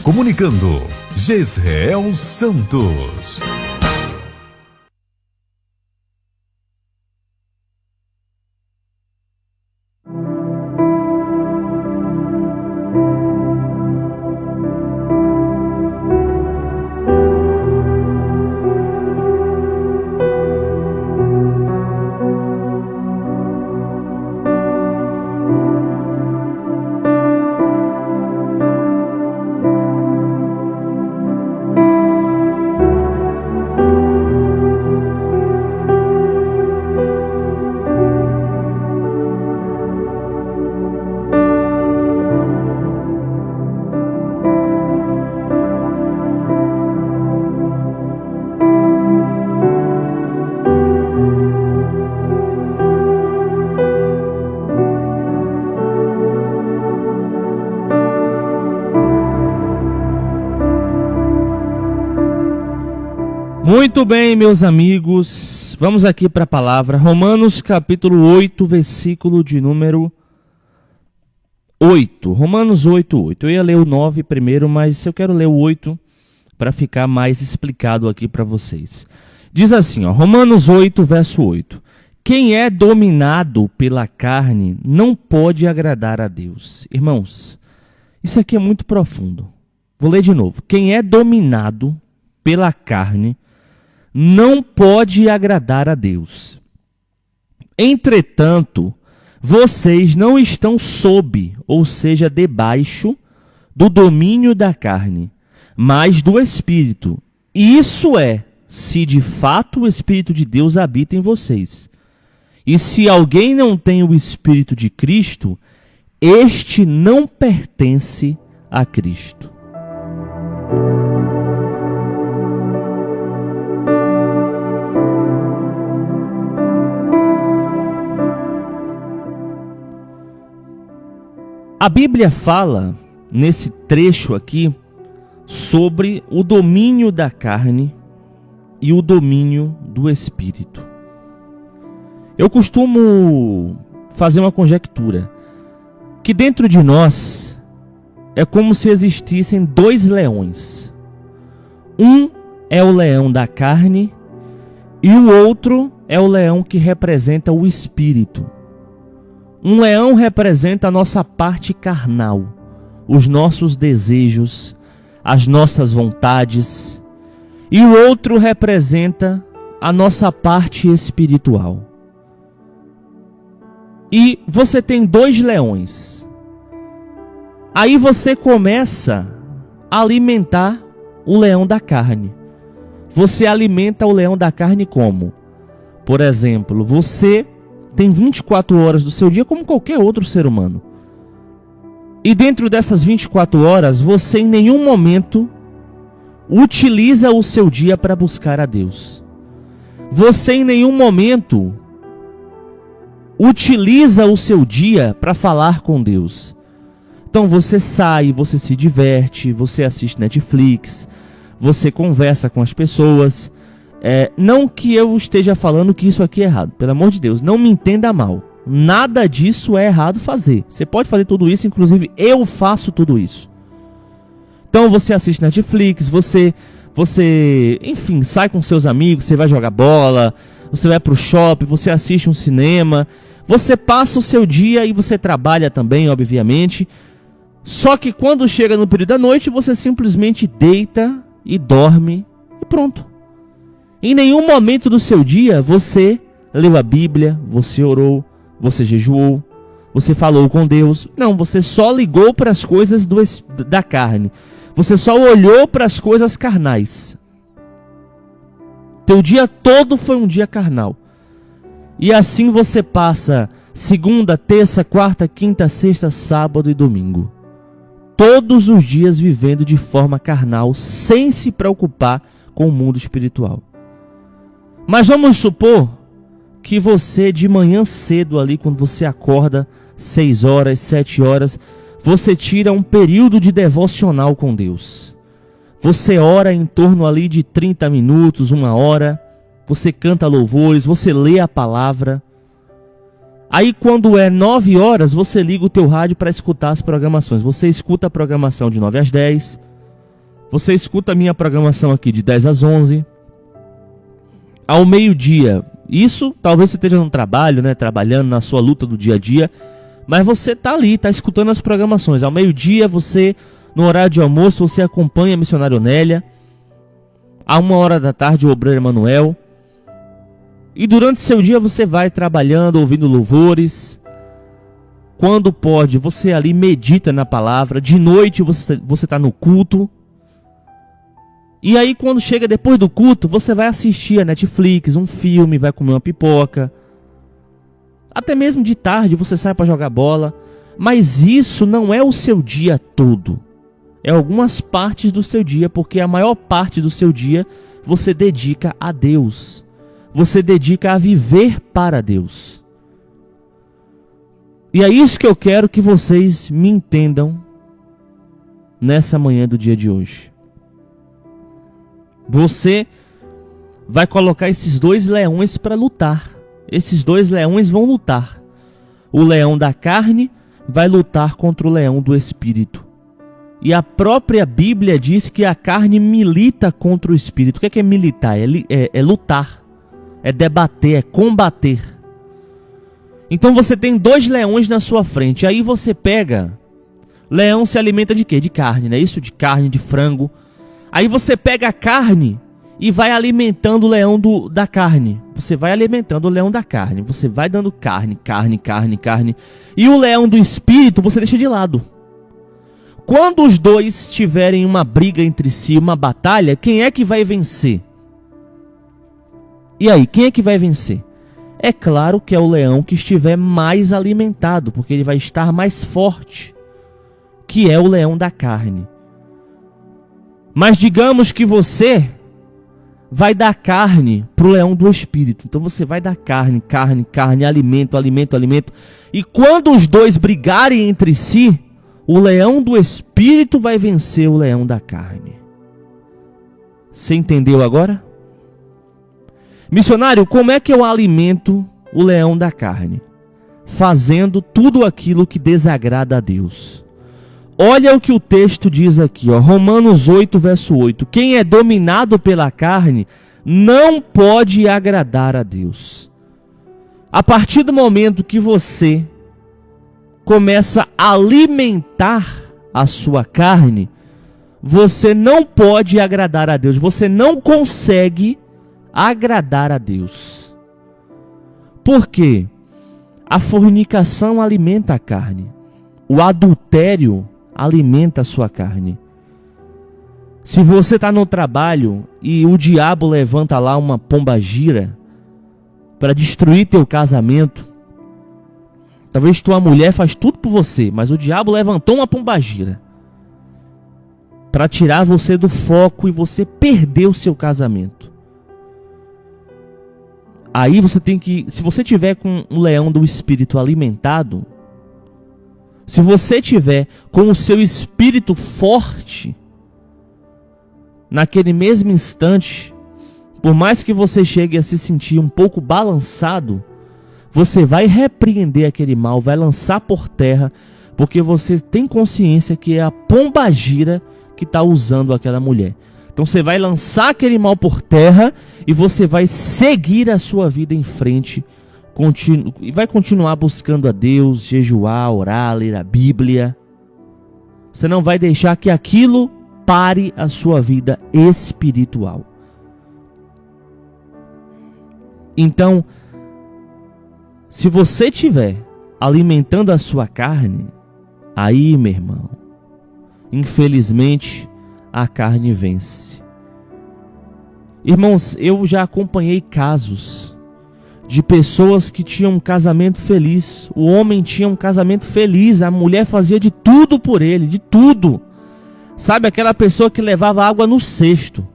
comunicando Jezreel Santos. Muito bem, meus amigos, vamos aqui para a palavra. Romanos capítulo 8, versículo de número 8. Romanos 8, 8. Eu ia ler o 9 primeiro, mas eu quero ler o 8 para ficar mais explicado aqui para vocês. Diz assim, ó, Romanos 8, verso 8. Quem é dominado pela carne não pode agradar a Deus. Irmãos, isso aqui é muito profundo. Vou ler de novo. Quem é dominado pela carne não pode agradar a Deus. Entretanto, vocês não estão sob, ou seja, debaixo do domínio da carne, mas do Espírito. Isso é, se de fato o Espírito de Deus habita em vocês. E se alguém não tem o Espírito de Cristo, este não pertence a Cristo. A Bíblia fala, nesse trecho aqui, sobre o domínio da carne e o domínio do Espírito. Eu costumo fazer uma conjectura, que dentro de nós é como se existissem dois leões. Um é o leão da carne e o outro é o leão que representa o Espírito. Um leão representa a nossa parte carnal, os nossos desejos, as nossas vontades, e o outro representa a nossa parte espiritual. E você tem dois leões. Aí você começa a alimentar o leão da carne. Você alimenta o leão da carne como? Por exemplo, você tem 24 horas do seu dia como qualquer outro ser humano. E dentro dessas 24 horas, você em nenhum momento utiliza o seu dia para buscar a Deus. Você em nenhum momento utiliza o seu dia para falar com Deus. Então você sai, você se diverte, você assiste Netflix, você conversa com as pessoas. Não que eu esteja falando que isso aqui é errado, pelo amor de Deus, não me entenda mal. Nada disso é errado fazer. Você pode fazer tudo isso, inclusive eu faço tudo isso. Então você assiste Netflix, você enfim, sai com seus amigos, você vai jogar bola, você vai pro shopping, você assiste um cinema, você passa o seu dia e você trabalha também, obviamente. Só que quando chega no período da noite, você simplesmente deita e dorme e pronto. Em nenhum momento do seu dia você leu a Bíblia, você orou, você jejuou, você falou com Deus. Não, você só ligou para as coisas da carne. Você só olhou para as coisas carnais. Teu dia todo foi um dia carnal. E assim você passa segunda, terça, quarta, quinta, sexta, sábado e domingo. Todos os dias vivendo de forma carnal, sem se preocupar com o mundo espiritual. Mas vamos supor que você de manhã cedo ali, quando você acorda, 6 horas, 7 horas, você tira um período de devocional com Deus. Você ora em torno ali de 30 minutos, 1 hora, você canta louvores, você lê a palavra. Aí quando é 9 horas, você liga o teu rádio para escutar as programações. Você escuta a programação de 9 às 10, Você escuta a minha programação aqui de 10 às 11. Ao meio-dia, isso talvez você esteja no trabalho, né? Trabalhando na sua luta do dia a dia. Mas você tá ali, tá escutando as programações. Ao meio-dia, você, no horário de almoço, você acompanha a missionária Onélia. À 1h da tarde, o obreiro Emanuel. E durante seu dia você vai trabalhando, ouvindo louvores. Quando pode, você ali medita na palavra. De noite você está no culto. E aí quando chega depois do culto, você vai assistir a Netflix, um filme, vai comer uma pipoca. Até mesmo de tarde você sai para jogar bola. Mas isso não é o seu dia todo. É algumas partes do seu dia, porque a maior parte do seu dia você dedica a Deus. Você dedica a viver para Deus. E é isso que eu quero que vocês me entendam nessa manhã do dia de hoje. Você vai colocar esses 2 leões para lutar. Esses 2 leões vão lutar. O leão da carne vai lutar contra o leão do espírito. E a própria Bíblia diz que a carne milita contra o espírito. O que é militar? É lutar. É debater, é combater. Então você tem 2 leões na sua frente. Aí você pega... Leão se alimenta de quê? De carne, né? Isso, de carne, de frango. Aí você pega a carne e vai alimentando o leão da carne. Você vai alimentando o leão da carne. Você vai dando carne. E o leão do espírito você deixa de lado. Quando os 2 tiverem uma briga entre si, uma batalha, quem é que vai vencer? E aí, quem é que vai vencer? É claro que é o leão que estiver mais alimentado, porque ele vai estar mais forte, que é o leão da carne. Mas digamos que você vai dar carne para o leão do espírito. Então você vai dar carne, alimento. E quando os 2 brigarem entre si, o leão do espírito vai vencer o leão da carne. Você entendeu agora? Missionário, como é que eu alimento o leão da carne? Fazendo tudo aquilo que desagrada a Deus. Olha o que o texto diz aqui, ó, Romanos 8, verso 8. Quem é dominado pela carne não pode agradar a Deus. A partir do momento que você começa a alimentar a sua carne, você não pode agradar a Deus. Você não consegue agradar a Deus. Por quê? A fornicação alimenta a carne. O adultério alimenta a sua carne. Se você está no trabalho e o diabo levanta lá uma pombagira para destruir teu casamento, talvez tua mulher faz tudo por você, mas o diabo levantou uma pombagira para tirar você do foco e você perder o seu casamento. Aí você tem que, se você tiver com o leão do espírito alimentado, se você tiver com o seu espírito forte, naquele mesmo instante, por mais que você chegue a se sentir um pouco balançado, você vai repreender aquele mal, vai lançar por terra, porque você tem consciência que é a pombagira que está usando aquela mulher. Então você vai lançar aquele mal por terra e você vai seguir a sua vida em frente e vai continuar buscando a Deus, jejuar, orar, ler a Bíblia. Você não vai deixar que aquilo pare a sua vida espiritual. Então, se você estiver alimentando a sua carne, aí, meu irmão, infelizmente, a carne vence. Irmãos, eu já acompanhei casos de pessoas que tinham um casamento feliz. O homem tinha um casamento feliz, a mulher fazia de tudo por ele, de tudo. Sabe, aquela pessoa que levava água no cesto.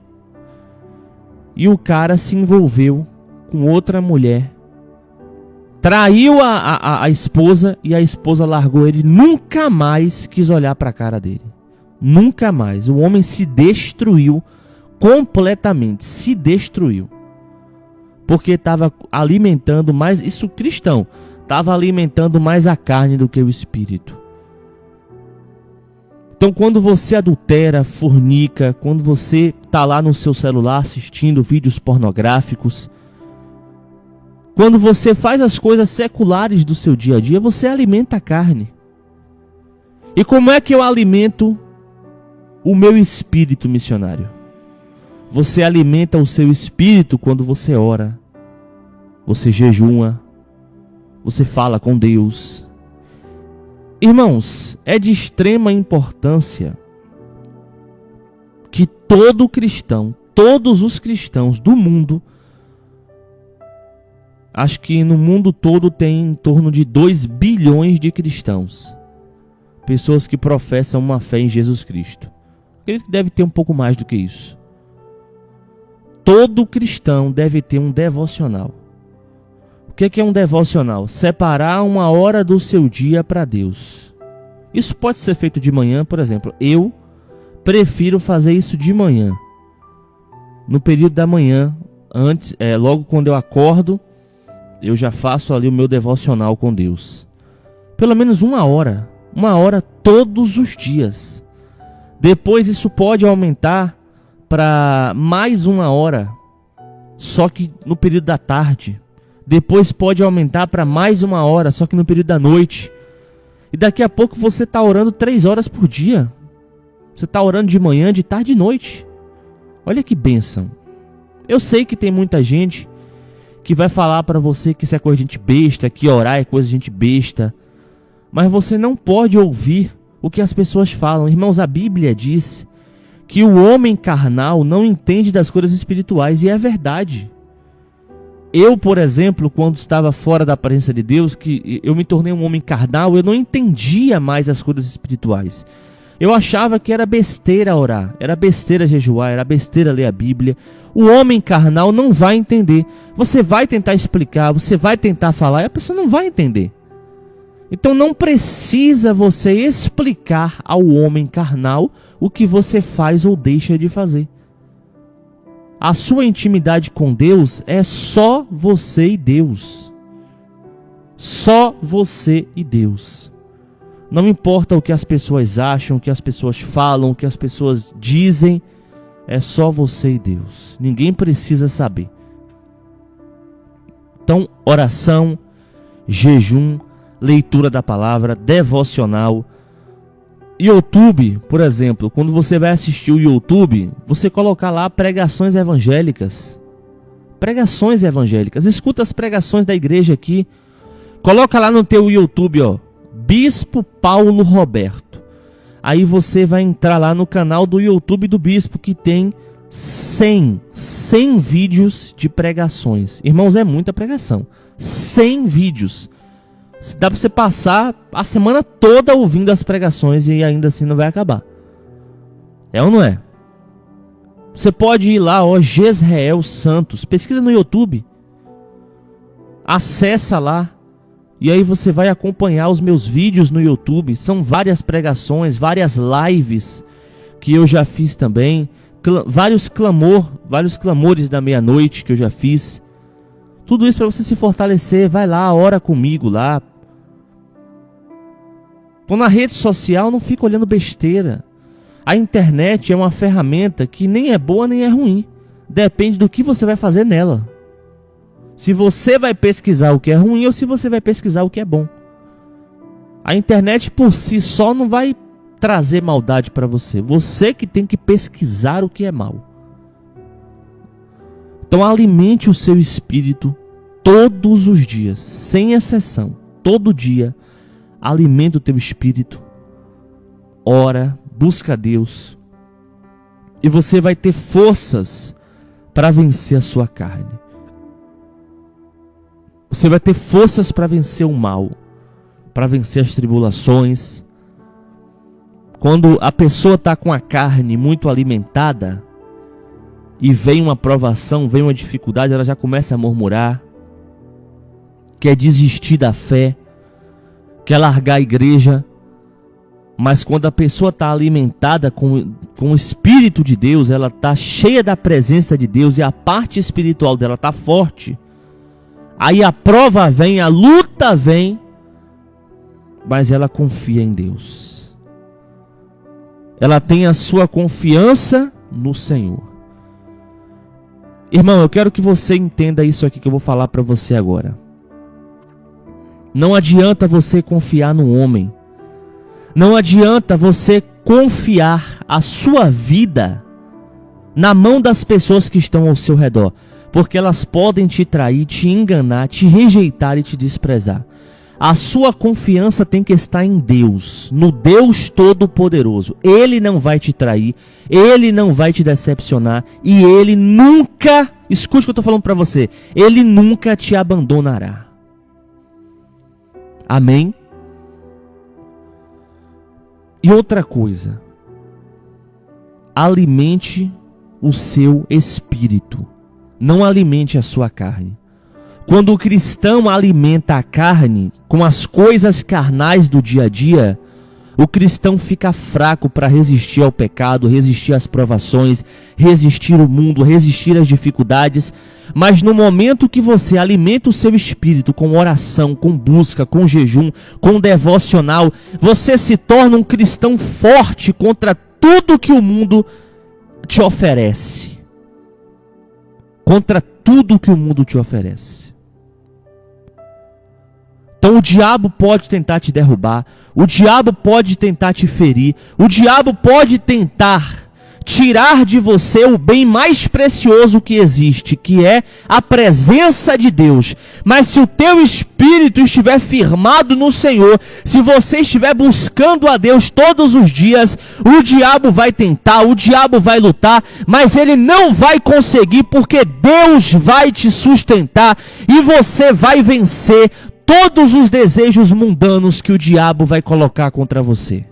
E o cara se envolveu com outra mulher. Traiu a esposa e a esposa largou ele. Nunca mais quis olhar para a cara dele. Nunca mais. O homem se destruiu completamente. Se destruiu. Porque estava alimentando mais, isso cristão, estava alimentando mais a carne do que o espírito. Então, quando você adultera, fornica, quando você está lá no seu celular assistindo vídeos pornográficos, quando você faz as coisas seculares do seu dia a dia, você alimenta a carne. E como é que eu alimento o meu espírito, missionário? Você alimenta o seu espírito quando você ora, você jejua, você fala com Deus. Irmãos, é de extrema importância que todo cristão, todos os cristãos do mundo, acho que no mundo todo tem em torno de 2 bilhões de cristãos, pessoas que professam uma fé em Jesus Cristo. Acredito que deve ter um pouco mais do que isso. Todo cristão deve ter um devocional. O que é um devocional? Separar uma hora do seu dia para Deus. Isso pode ser feito de manhã, por exemplo. Eu prefiro fazer isso de manhã. No período da manhã, antes, logo quando eu acordo, eu já faço ali o meu devocional com Deus. Pelo menos uma hora todos os dias. Depois isso pode aumentar para mais uma hora, só que no período da tarde. Depois pode aumentar para mais uma hora, só que no período da noite. E daqui a pouco você está orando 3 horas por dia. Você está orando de manhã, de tarde e de noite. Olha que bênção. Eu sei que tem muita gente que vai falar para você que isso é coisa de gente besta, que orar é coisa de gente besta. Mas você não pode ouvir o que as pessoas falam. Irmãos, a Bíblia diz que o homem carnal não entende das coisas espirituais, e é verdade. Eu, por exemplo, quando estava fora da presença de Deus, que eu me tornei um homem carnal, eu não entendia mais as coisas espirituais. Eu achava que era besteira orar, era besteira jejuar, era besteira ler a Bíblia. O homem carnal não vai entender. Você vai tentar explicar, você vai tentar falar, e a pessoa não vai entender. Então não precisa você explicar ao homem carnal o que você faz ou deixa de fazer. A sua intimidade com Deus é só você e Deus. Só você e Deus. Não importa o que as pessoas acham, o que as pessoas falam, o que as pessoas dizem. É só você e Deus. Ninguém precisa saber. Então, oração, jejum, leitura da palavra, devocional. YouTube, por exemplo, quando você vai assistir o YouTube, você colocar lá pregações evangélicas. Pregações evangélicas. Escuta as pregações da igreja aqui. Coloca lá no teu YouTube, ó, Bispo Paulo Roberto. Aí você vai entrar lá no canal do YouTube do Bispo, que tem 100 vídeos de pregações. Irmãos, é muita pregação. 100 vídeos. Dá para você passar a semana toda ouvindo as pregações e ainda assim não vai acabar. É ou não é? Você pode ir lá, ó, Jezreel Santos. Pesquisa no YouTube. Acessa lá. E aí você vai acompanhar os meus vídeos no YouTube. São várias pregações, várias lives que eu já fiz também. Vários clamores da meia-noite que eu já fiz. Tudo isso para você se fortalecer. Vai lá, ora comigo lá. Então, na rede social, não fica olhando besteira. A internet é uma ferramenta que nem é boa nem é ruim. Depende do que você vai fazer nela. Se você vai pesquisar o que é ruim ou se você vai pesquisar o que é bom. A internet por si só não vai trazer maldade para você. Você que tem que pesquisar o que é mal. Então alimente o seu espírito todos os dias, sem exceção. Todo dia, alimenta o teu espírito. Ora, busca a Deus. E você vai ter forças para vencer a sua carne. Você vai ter forças para vencer o mal, para vencer as tribulações. Quando a pessoa está com a carne muito alimentada e vem uma provação, vem uma dificuldade, ela já começa a murmurar, quer desistir da fé, quer largar a igreja. Mas quando a pessoa está alimentada com o Espírito de Deus, ela está cheia da presença de Deus e a parte espiritual dela está forte. Aí a prova vem, a luta vem, mas ela confia em Deus. ela tem a sua confiança no Senhor. Irmão, eu quero que você entenda isso aqui que eu vou falar para você agora. Não adianta você confiar no homem. Não adianta você confiar a sua vida na mão das pessoas que estão ao seu redor, porque elas podem te trair, te enganar, te rejeitar e te desprezar. A sua confiança tem que estar em Deus, no Deus Todo-Poderoso. Ele não vai te trair, Ele não vai te decepcionar e Ele nunca, escute o que eu estou falando para você, Ele nunca te abandonará. Amém? E outra coisa, alimente o seu espírito, não alimente a sua carne. Quando o cristão alimenta a carne com as coisas carnais do dia a dia, o cristão fica fraco para resistir ao pecado, resistir às provações, resistir ao mundo, resistir às dificuldades. Mas no momento que você alimenta o seu espírito com oração, com busca, com jejum, com devocional, você se torna um cristão forte contra tudo que o mundo te oferece. Contra tudo que o mundo te oferece. Então o diabo pode tentar te derrubar, o diabo pode tentar te ferir, o diabo pode tentar tirar de você o bem mais precioso que existe, que é a presença de Deus. Mas se o teu espírito estiver firmado no Senhor, se você estiver buscando a Deus todos os dias, o diabo vai tentar, o diabo vai lutar, mas ele não vai conseguir, porque Deus vai te sustentar e você vai vencer todos os desejos mundanos que o diabo vai colocar contra você.